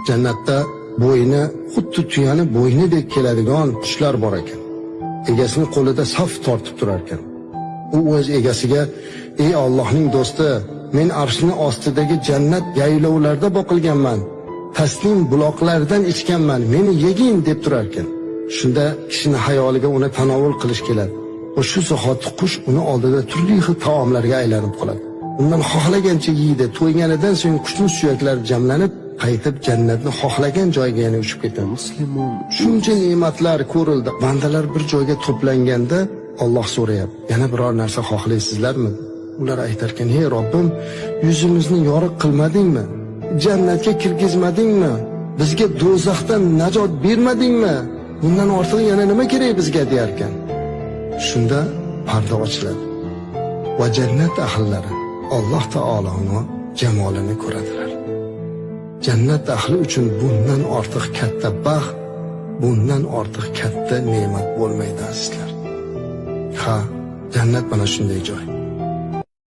Jannatda bo'yni xuddi tuyani bo'ynidek keladigan qushlar bor ekan. Egasining qo'lida saf tortib turar ekan. U o'z egasiga: "Ey Allohning do'sti, men arshning ostidagi jannat yaylovlarda boqilganman. Tasnim buloqlardan ichganman, meni yegin" deb turar ekan. Shunda kishining hayoliga uni tanovul qilish keladi. Va shu zahoti qush uni oldida turli xil taomlarga aylanib qoladi. Undan xohlagancha yeydi. To'yganidan so'ng qushning suyaklari jamlanib, qaytib jannatni xohlagan joyiga yana uchib ketadi. Musulmon shuncha ne'matlar ko'rildi. Bandalar bir joyga to'planganda Alloh so'rayapti: "Yana biror narsa xohlaysizlarmi?" Ular aytarkan: "Ey Robbim, yuzimizni yoriq qilmadingmi? Jannatga kirgizmadingmi? Bizga do'zaxdan najot bermadingmi? Bundan ortiq yana nima kerak bizga?" deyarkan. Shunda parda ochiladi va jannat ahllari Alloh taoloning jamolini ko'radilar. Jannat ahli uchun bundan ortiq katta baxt, bundan ortiq katta ne'mat bo'lmaydi azizlar. Ha, jannat mana shunday joy.